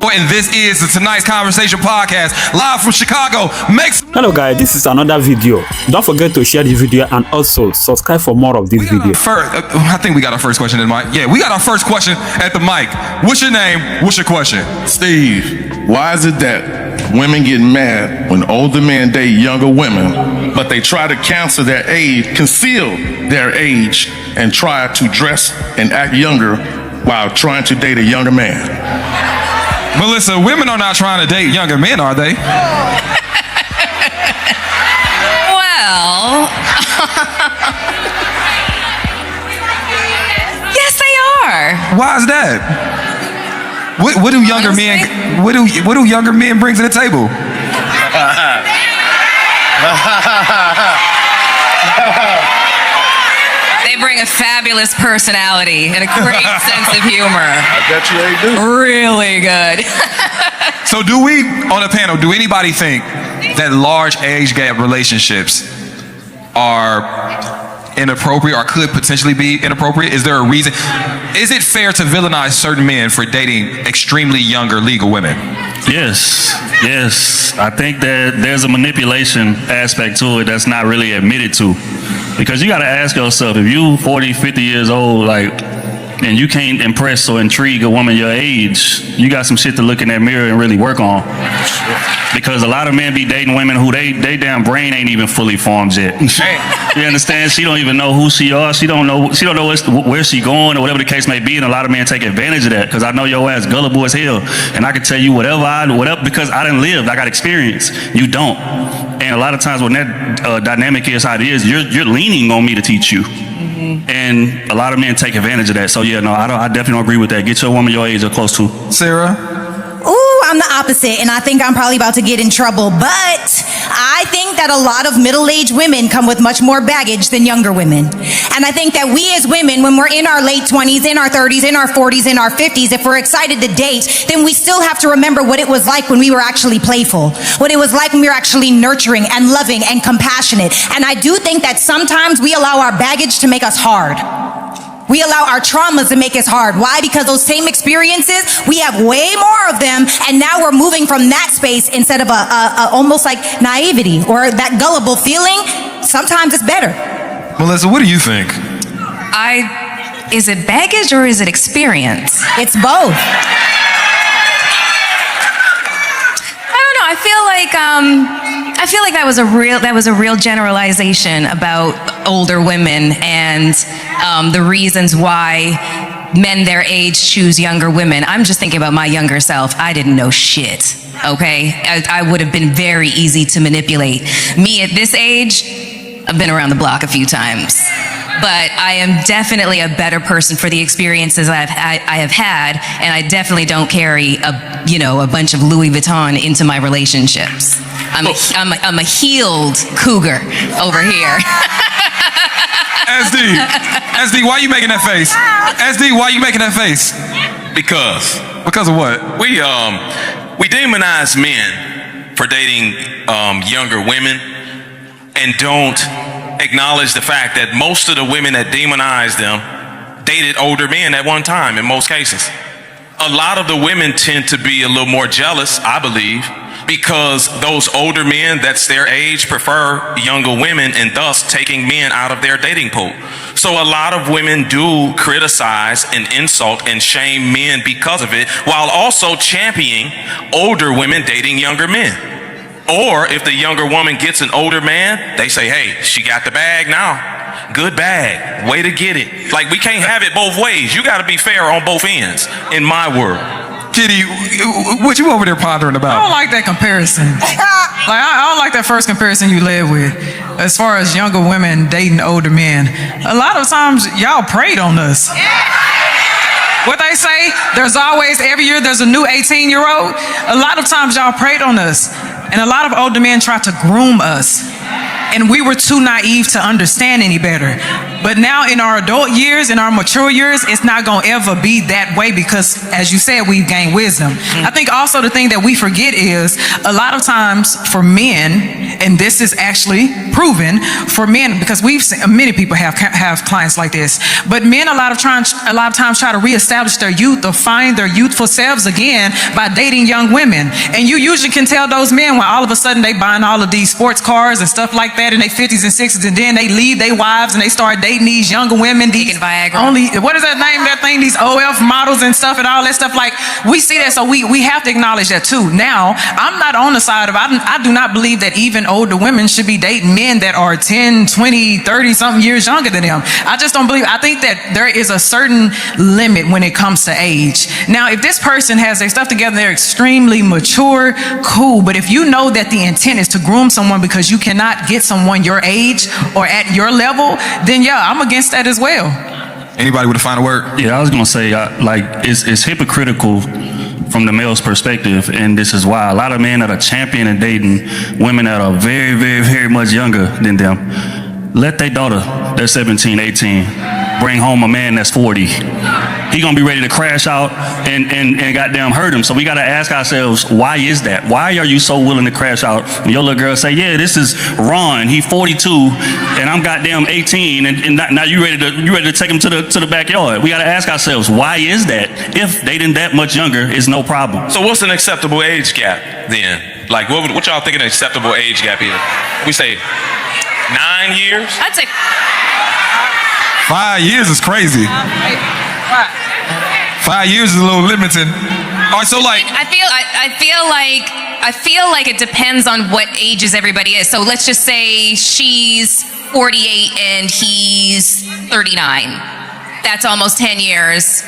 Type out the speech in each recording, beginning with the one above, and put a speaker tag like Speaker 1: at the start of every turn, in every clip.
Speaker 1: And this is the Tonight's Conversation podcast, live from Chicago.
Speaker 2: Hello guys, this is another video. Don't forget to share the video and also subscribe for more of this video.
Speaker 1: I think we got our first question at the mic. Yeah, we got our first question at the mic. What's your name? What's your question?
Speaker 3: Steve, why is it that women get mad when older men date younger women, but they try to conceal their age, and try to dress and act younger while trying to date a younger man?
Speaker 1: Melissa, women are not trying to date younger men, are they?
Speaker 4: Well, yes, they are.
Speaker 1: Why is that? What do younger men? What do younger men bring to the table?
Speaker 4: They bring a fabulous personality and a great sense of humor.
Speaker 3: I bet you they do.
Speaker 4: Really good.
Speaker 1: So do we, on a panel, do anybody think that large age gap relationships are inappropriate or could potentially be inappropriate? Is there a reason? Is it fair to villainize certain men for dating extremely younger legal women?
Speaker 5: Yes. I think that there's a manipulation aspect to it that's not really admitted to. Because you got to ask yourself, if you 40, 50 years old, and you can't impress or intrigue a woman your age, you got some shit to look in that mirror and really work on. Because a lot of men be dating women who they damn brain ain't even fully formed yet. You understand? She don't even know who she are. She don't know where she going or whatever the case may be. And a lot of men take advantage of that because I know your ass gullible as hell, and I can tell you whatever because I done lived. I got experience. You don't. And a lot of times when that dynamic is how it is, you're leaning on me to teach you. Mm-hmm. And a lot of men take advantage of that. So yeah, no, I definitely don't agree with that. Get your woman your age or close to.
Speaker 1: Sarah?
Speaker 6: Ooh, I'm the opposite, and I think I'm probably about to get in trouble. But I think that a lot of middle-aged women come with much more baggage than younger women. And I think that we as women, when we're in our late 20s, in our 30s, in our 40s, in our 50s, if we're excited to date, then we still have to remember what it was like when we were actually playful, what it was like when we were actually nurturing and loving and compassionate. And I do think that sometimes we allow our baggage to make us hard. We allow our traumas to make us hard. Why? Because those same experiences, we have way more of them, and now we're moving from that space instead of a almost like naivety or that gullible feeling. Sometimes it's better.
Speaker 1: Melissa, what do you think?
Speaker 4: Is it baggage or is it experience?
Speaker 6: It's both.
Speaker 4: I don't know. I feel like that was a real generalization about older women and the reasons why men their age choose younger women. I'm just thinking about my younger self. I didn't know shit. Okay, I would have been very easy to manipulate. Me at this age, I've been around the block a few times. But I am definitely a better person for the experiences I have had, and I definitely don't carry a bunch of Louis Vuitton into my relationships. I'm a healed cougar over here.
Speaker 1: SD, why are you making that face? SD, why are you making that face?
Speaker 7: Because
Speaker 1: of what?
Speaker 7: We demonize men for dating younger women and don't acknowledge the fact that most of the women that demonize them dated older men at one time in most cases. A lot of the women tend to be a little more jealous, I believe, because those older men that's their age prefer younger women and thus taking men out of their dating pool. So a lot of women do criticize and insult and shame men because of it, while also championing older women dating younger men. Or if the younger woman gets an older man, they say, hey, she got the bag now. Good bag. Way to get it. Like, we can't have it both ways. You got to be fair on both ends in my world.
Speaker 1: Kitty, what you over there pondering about?
Speaker 8: I don't like that comparison. I don't like that first comparison you led with. As far as younger women dating older men, a lot of times y'all preyed on us. What they say, every year there's a new 18-year-old. A lot of times y'all preyed on us. And a lot of older men try to groom us. and we were too naive to understand any better. But now in our adult years, in our mature years, it's not going to ever be that way because, as you said, we've gained wisdom. I think also the thing that we forget is a lot of times for men, and this is actually proven for men because we've seen, many people have clients like this, but men a lot of times try to reestablish their youth or find their youthful selves again by dating young women. And you usually can tell those men when all of a sudden they buying all of these sports cars and stuff like that in their 50s and 60s, and then they leave their wives and they start dating these younger women, these
Speaker 4: Viagra.
Speaker 8: what is that name, that thing, these OF models and stuff and all that stuff. Like, we see that, so we have to acknowledge that too. Now, I'm not on the side of, I do not believe that even older women should be dating men that are 10, 20, 30 something years younger than them. I just don't believe, I think that there is a certain limit when it comes to age. Now, if this person has their stuff together, they're extremely mature, cool, but if you know that the intent is to groom someone because you cannot get someone your age or at your level, then yeah, I'm against that as well.
Speaker 1: Anybody with a final word?
Speaker 5: Yeah, I was gonna say, it's hypocritical from the male's perspective, and this is why a lot of men that are championing dating women that are very, very, very much younger than them, let their daughter, they're 17, 18, bring home a man that's 40. He gonna be ready to crash out and goddamn hurt him. So we gotta ask ourselves, why is that? Why are you so willing to crash out? And your little girl say, yeah, this is Ron, he 42, and I'm goddamn 18, and now you ready to take him to the backyard. We gotta ask ourselves, why is that? If dating that much younger is no problem.
Speaker 7: So what's an acceptable age gap then? Like, what y'all think an acceptable age gap is? We say 9 years?
Speaker 4: I'd say
Speaker 1: 5 years is crazy. 5 years is a little limiting. All right, so like,
Speaker 4: I feel like it depends on what ages everybody is. So let's just say she's 48 and he's 39. That's almost 10 years.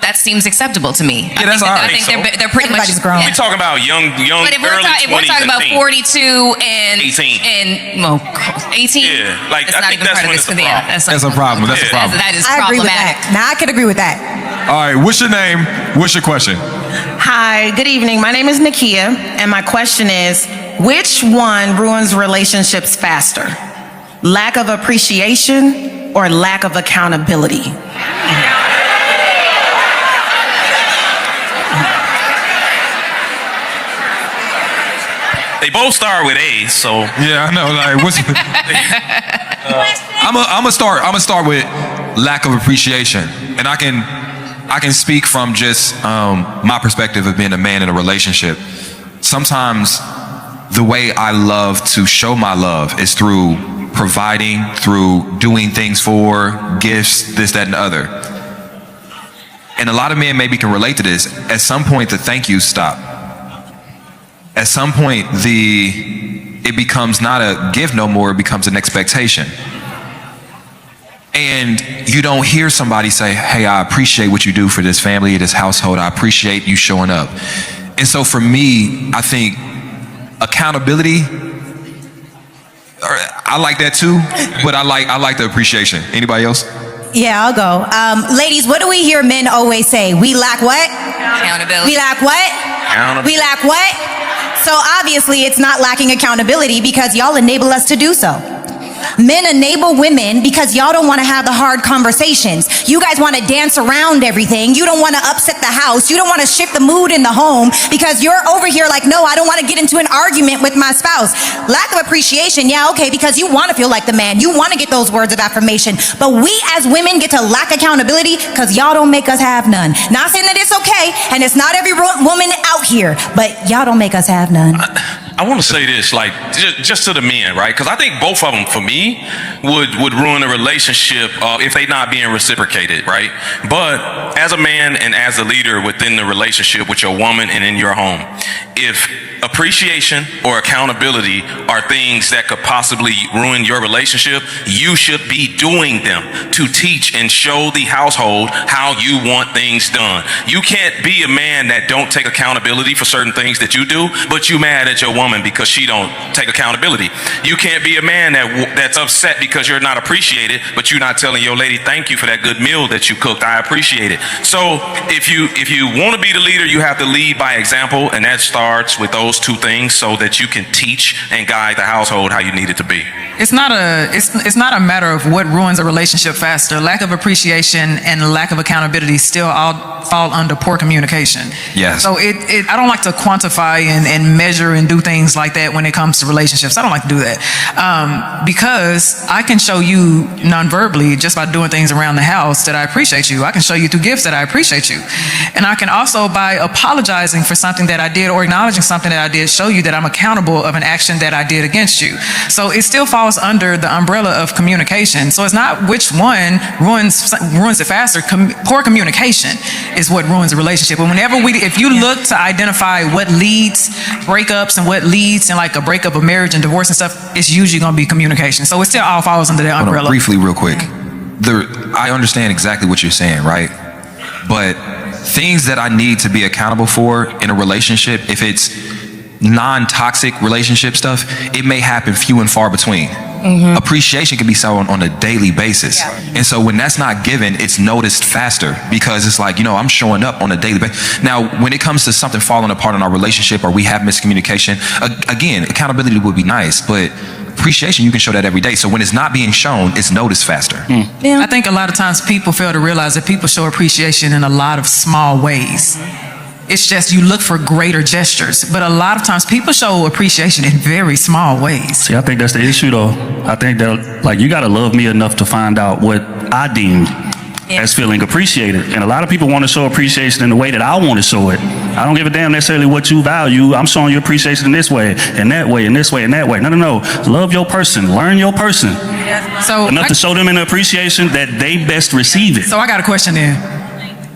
Speaker 4: That seems acceptable to me.
Speaker 1: Yeah, that's all right.
Speaker 4: I think they're pretty much
Speaker 6: grown.
Speaker 7: We're talking about young,
Speaker 4: But if we're talking about 42 and
Speaker 7: 18.
Speaker 4: Well, 18,
Speaker 7: Yeah, like,
Speaker 4: it's
Speaker 7: I
Speaker 4: not
Speaker 7: think
Speaker 4: even
Speaker 7: that's
Speaker 4: part of
Speaker 7: when
Speaker 4: this.
Speaker 7: it's a
Speaker 4: Yeah,
Speaker 7: problem.
Speaker 1: that's a problem. That's a problem.
Speaker 4: That is
Speaker 6: I agree with
Speaker 4: problematic.
Speaker 6: that. Now I can agree with that.
Speaker 1: All right, what's your name? What's your question?
Speaker 9: Hi, good evening. My name is Nakia, and my question is, which one ruins relationships faster? Lack of appreciation or lack of accountability?
Speaker 7: They both start with A, so
Speaker 1: Yeah, I know. Like, what's? I'm gonna start with lack of appreciation, and I can speak from just my perspective of being a man in a relationship. Sometimes the way I love to show my love is through providing, through doing things for, gifts, this, that, and the other. And a lot of men maybe can relate to this. At some point, the thank yous stop. At some point, it becomes not a gift no more, it becomes an expectation. And you don't hear somebody say, hey, I appreciate what you do for this family, this household, I appreciate you showing up. And so for me, I think accountability, I like that too, but I like the appreciation. Anybody else?
Speaker 6: Yeah, I'll go. Ladies, what do we hear men always say? We lack what?
Speaker 4: Accountability.
Speaker 6: We lack what? We lack what? So obviously it's not lacking accountability because y'all enable us to do so. Men enable women because y'all don't want to have the hard conversations. You guys want to dance around everything. You don't want to upset the house. You don't want to shift the mood in the home because you're over here like, no, I don't want to get into an argument with my spouse. Lack of appreciation, yeah, okay, because you want to feel like the man. You want to get those words of affirmation. But we as women get to lack accountability because y'all don't make us have none. Not saying that it's okay, and it's not every woman out here, but y'all don't make us have none.
Speaker 7: I want to say this, like, just to the men, right? Because I think both of them, for me, would ruin a relationship if they not being reciprocated, right? But as a man and as a leader within the relationship with your woman and in your home, if appreciation or accountability are things that could possibly ruin your relationship, you should be doing them to teach and show the household how you want things done. You can't be a man that don't take accountability for certain things that you do, but you mad at your woman because she don't take accountability. You can't be a man that's upset because you're not appreciated, but you're not telling your lady, thank you for that good meal that you cooked, I appreciate it. So if you want to be the leader, you have to lead by example, and that starts with those those two things so that you can teach and guide the household how you need it to be?
Speaker 8: It's not a matter of what ruins a relationship faster. Lack of appreciation and lack of accountability still all fall under poor communication.
Speaker 1: Yes.
Speaker 8: So I don't like to quantify and measure and do things like that when it comes to relationships. I don't like to do that because I can show you non-verbally just by doing things around the house that I appreciate you. I can show you through gifts that I appreciate you, and I can also by apologizing for something that I did or acknowledging something that I did show you that I'm accountable of an action that I did against you. So it still falls under the umbrella of communication. So it's not which one ruins it faster. Poor communication is what ruins a relationship. And if you look to identify what leads breakups and what leads in like a breakup of marriage and divorce and stuff, it's usually going to be communication. So it still all falls under that umbrella.
Speaker 1: Briefly, real quick. I understand exactly what you're saying, right? But things that I need to be accountable for in a relationship, if it's non-toxic relationship stuff, it may happen few and far between. Appreciation can be shown on a daily basis. And so when that's not given, it's noticed faster because it's like, I'm showing up on a daily basis. Now, when it comes to something falling apart in our relationship or we have miscommunication, again, accountability would be nice, but appreciation, you can show that every day. So when it's not being shown, it's noticed faster.
Speaker 8: I think a lot of times people fail to realize that people show appreciation in a lot of small ways. It's just you look for greater gestures, but a lot of times people show appreciation in very small ways.
Speaker 5: See, I think that's the issue, though. I think that, you got to love me enough to find out what I deem as feeling appreciated. And a lot of people want to show appreciation in the way that I want to show it. I don't give a damn necessarily what you value. I'm showing you appreciation in this way, and that way, and this way, and that way. No. Love your person. Learn your person.
Speaker 8: So
Speaker 5: enough to show them an appreciation that they best receive it.
Speaker 8: So I got a question there.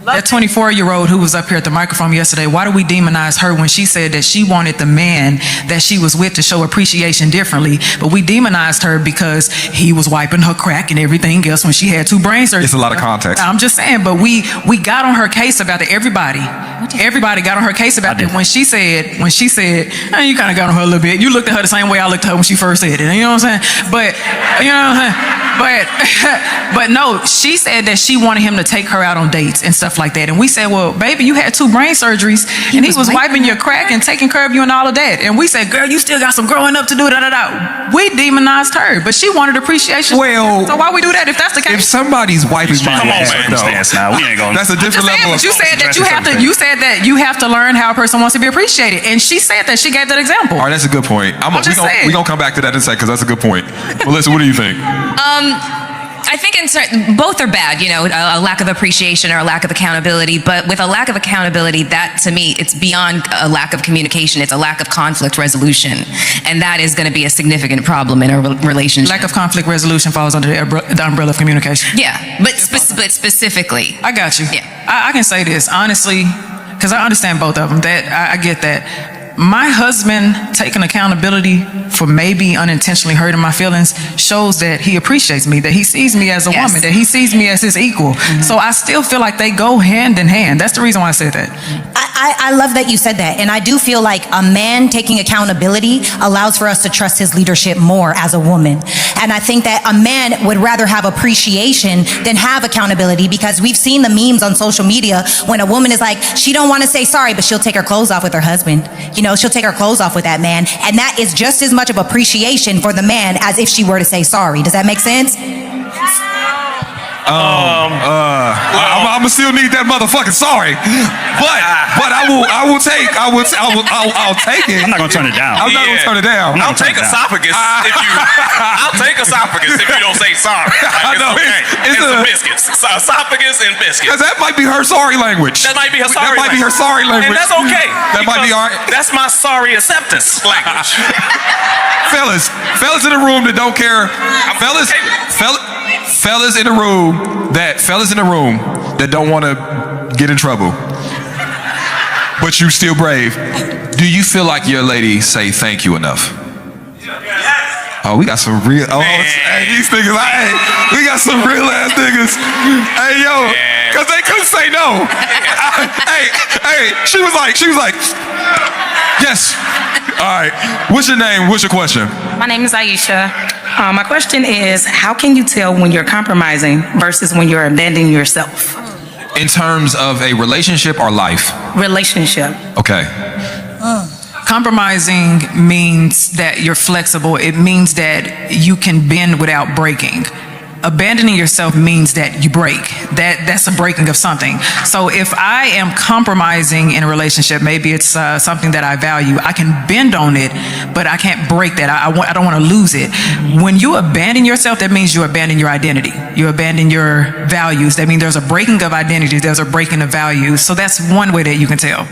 Speaker 8: That 24-year-old who was up here at the microphone yesterday, why do we demonize her when she said that she wanted the man that she was with to show appreciation differently? But we demonized her because he was wiping her crack and everything else when she had 2 brain surgeries.
Speaker 1: It's a lot of context.
Speaker 8: I'm just saying, but we got on her case about it. Everybody got on her case about it when she said, you kind of got on her a little bit. You looked at her the same way I looked at her when she first said it. You know what I'm saying? But, but no, she said that she wanted him to take her out on dates and stuff like that. And we said, well, baby, you had 2 brain surgeries and he was wiping your crack and taking care of you and all of that. And we said, girl, you still got some growing up to do, We demonized her, but she wanted appreciation.
Speaker 1: Well,
Speaker 8: so why we do that if that's the case?
Speaker 1: If somebody's wiping my ass,
Speaker 5: now, we ain't gonna.
Speaker 1: That's a different level.
Speaker 8: But you said that you have to learn how a person wants to be appreciated. And she said that, she gave that example.
Speaker 1: All right, that's a good point. We're going to come back to that in a second because that's a good point. Melissa, what do you think?
Speaker 4: I think both are bad, a lack of appreciation or a lack of accountability. But with a lack of accountability, that to me, it's beyond a lack of communication. It's a lack of conflict resolution. And that is going to be a significant problem in a relationship.
Speaker 8: Lack of conflict resolution falls under the umbrella of communication.
Speaker 4: Yeah, but specifically.
Speaker 8: I got you.
Speaker 4: Yeah.
Speaker 8: I can say this, honestly, because I understand both of them. I get that. My husband taking accountability for maybe unintentionally hurting my feelings shows that he appreciates me, that he sees me as a woman, that he sees me as his equal. So I still feel like they go hand in hand. That's the reason why I said that.
Speaker 6: I love that you said that. And I do feel like a man taking accountability allows for us to trust his leadership more as a woman. And I think that a man would rather have appreciation than have accountability, because we've seen the memes on social media when a woman is like, she don't want to say sorry, but she'll take her clothes off with her husband. She'll take her clothes off with that man. And that is just as much of appreciation for the man as if she were to say sorry. Does that make sense?
Speaker 1: I'm gonna still need that motherfucking sorry, but I'll take it.
Speaker 5: I'm not gonna turn it down.
Speaker 1: I'm not gonna turn it down.
Speaker 7: I'll take esophagus if you. I'll take esophagus if you don't say sorry. It's okay. It's some biscuits, esophagus and biscuits.
Speaker 1: Because that might be her sorry language.
Speaker 7: That might be her sorry.
Speaker 1: That might be her sorry language,
Speaker 7: and that's okay.
Speaker 1: That might be our.
Speaker 7: That's my sorry acceptance language.
Speaker 1: fellas in the room that don't care. Fellas in the room that don't want to get in trouble, but you still brave. Do you feel like your lady say thank you enough? Oh, we got some real. Hey, these niggas. We got some real ass niggas. Hey, yo, because they couldn't say no. Hey, she was like, yes. All right. What's your name? What's your question?
Speaker 10: My name is Aisha. My question is, how can you tell when you're compromising versus when you're abandoning yourself?
Speaker 1: In terms of a relationship or life?
Speaker 10: Relationship.
Speaker 1: Okay.
Speaker 8: Compromising means that you're flexible. It means that you can bend without breaking. Abandoning yourself means that you break. That's a breaking of something. So if I am compromising in a relationship, maybe it's something that I value, I can bend on it, but I can't break that. I don't want to lose it. When you abandon yourself, that means you abandon your identity. You abandon your values. That means there's a breaking of identity. There's a breaking of values. So that's one way that you can tell.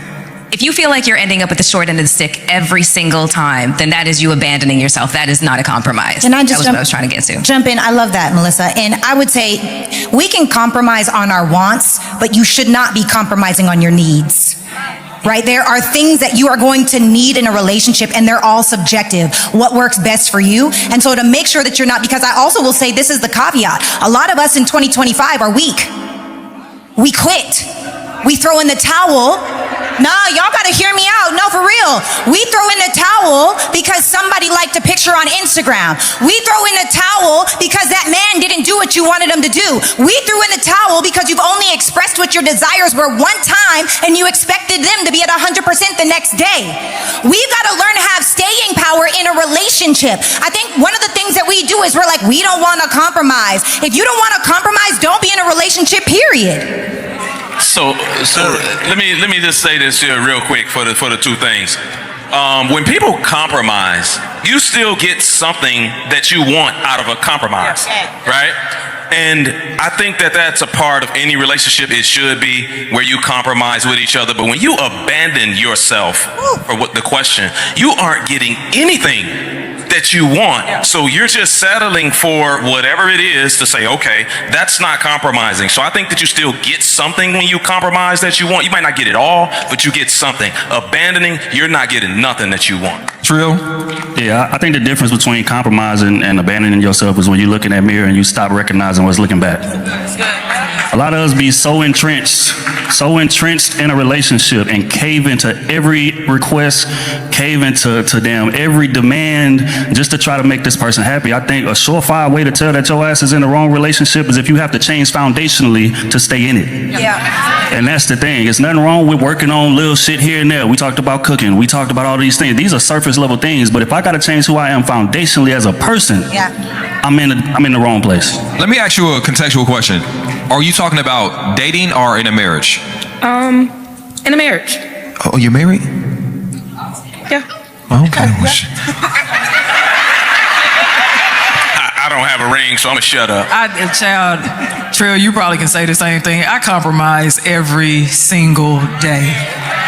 Speaker 4: If you feel like you're ending up with the short end of the stick every single time, then that is you abandoning yourself. That is not a compromise.
Speaker 6: And I just
Speaker 4: that was what I was trying to get to.
Speaker 6: Jump in. I love that, Melissa. And I would say we can compromise on our wants, but you should not be compromising on your needs. Right? There are things that you are going to need in a relationship, and they're all subjective. What works best for you? And so to make sure that you're not, because I also will say this is the caveat. A lot of us in 2025 are weak. We quit. We throw in the towel. Nah, y'all gotta hear me out. No, for real. We throw in the towel because somebody liked a picture on Instagram. We throw in the towel because that man didn't do what you wanted him to do. We threw in the towel because you've only expressed what your desires were one time and you expected them to be at 100% the next day. We've gotta learn to have staying power in a relationship. I think one of the things that we do is we're like, we don't wanna compromise. If you don't wanna compromise, don't be in a relationship, period.
Speaker 7: So let me just say this here real quick for the two things. When people compromise, you still get something that you want out of a compromise, right? And I think that that's a part of any relationship. It should be where you compromise with each other. But when you abandon yourself for what the question, you aren't getting anything that you want. So you're just settling for whatever it is to say, okay, that's not compromising. So I think that you still get something when you compromise that you want. You might not get it all, but you get something. Abandoning, you're not getting nothing that you want.
Speaker 1: Trill?
Speaker 5: Yeah, I think the difference between compromising and abandoning yourself is when you look in that mirror and you stop recognizing what's looking back. A lot of us be so entrenched in a relationship and cave into every request, cave into damn every demand just to try to make this person happy. I think a surefire way to tell that your ass is in the wrong relationship is if you have to change foundationally to stay in it.
Speaker 6: Yeah.
Speaker 5: And that's the thing. It's nothing wrong with working on little shit here and there. We talked about cooking. We talked about all these things. These are surface level things. But if I got to change who I am foundationally as a person, I'm in the wrong place.
Speaker 1: Let me ask you a contextual question. Are you talking about dating or in a marriage?
Speaker 10: In a marriage.
Speaker 1: Oh, you're married?
Speaker 10: Yeah.
Speaker 1: Okay.
Speaker 7: I don't have a ring, so I'm gonna shut up.
Speaker 8: Child, Trill, you probably can say the same thing. I compromise every single day.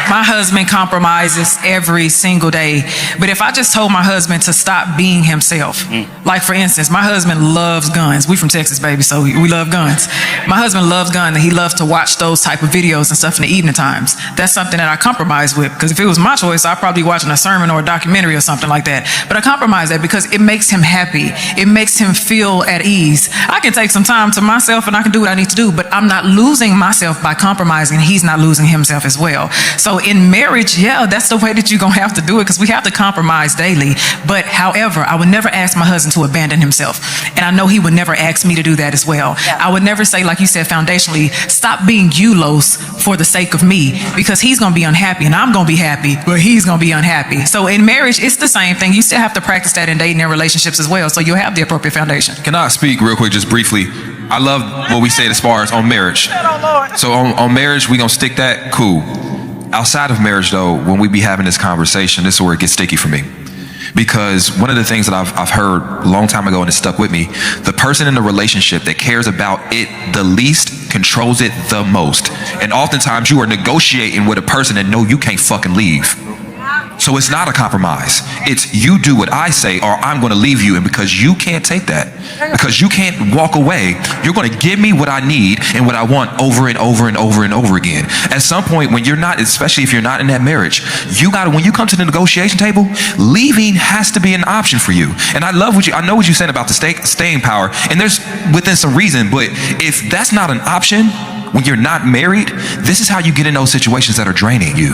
Speaker 8: My husband compromises every single day. But if I just told my husband to stop being himself, like for instance, my husband loves guns. We from Texas, baby, so we love guns. My husband loves guns and he loves to watch those type of videos and stuff in the evening times. That's something that I compromise with, because if it was my choice, I'd probably be watching a sermon or a documentary or something like that. But I compromise that because it makes him happy. It makes him feel at ease. I can take some time to myself and I can do what I need to do, but I'm not losing myself by compromising. He's not losing himself as well. So in marriage, yeah, that's the way that you're going to have to do it, because we have to compromise daily. But however, I would never ask my husband to abandon himself. And I know he would never ask me to do that as well. Yeah. I would never say, like you said, foundationally, stop being you, Los, for the sake of me, because he's going to be unhappy and I'm going to be happy, but he's going to be unhappy. So in marriage, it's the same thing. You still have to practice that in dating and relationships as well. So you'll have the appropriate foundation.
Speaker 1: Can I speak real quick, just briefly? I love what we said as far as on marriage. So on marriage, we going to stick that? Cool. Outside of marriage, though, when we be having this conversation, this is where it gets sticky for me. Because one of the things that I've heard a long time ago and it stuck with me, the person in the relationship that cares about it the least controls it the most. And oftentimes you are negotiating with a person that know you can't fucking leave. So it's not a compromise. It's you do what I say or I'm going to leave you. And because you can't take that, because you can't walk away, you're going to give me what I need and what I want over and over and over and over again. At some point when you're not, especially if you're not in that marriage, you got to, when you come to the negotiation table, leaving has to be an option for you. And I know what you said about the staying power, and there's within some reason, but if that's not an option when you're not married, this is how you get in those situations that are draining you.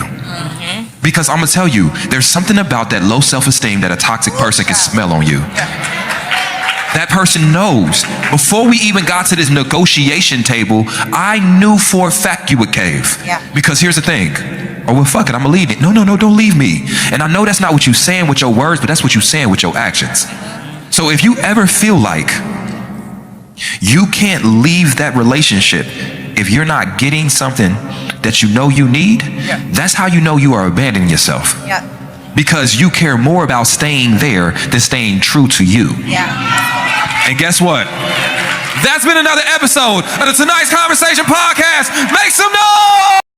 Speaker 1: Because I'm going to tell you, there's something about that low self-esteem that a toxic person can smell on you. That person knows. Before we even got to this negotiation table, I knew for a fact you would cave. Because here's the thing. Or well, fuck it, I'm gonna leave it. No, don't leave me. And I know that's not what you're saying with your words, but that's what you're saying with your actions. So if you ever feel like you can't leave that relationship if you're not getting something that you know you need, that's how you know you are abandoning yourself.
Speaker 6: Yeah.
Speaker 1: Because you care more about staying there than staying true to you.
Speaker 6: Yeah.
Speaker 1: And guess what? That's been another episode of the Tonight's Conversation podcast. Make some noise!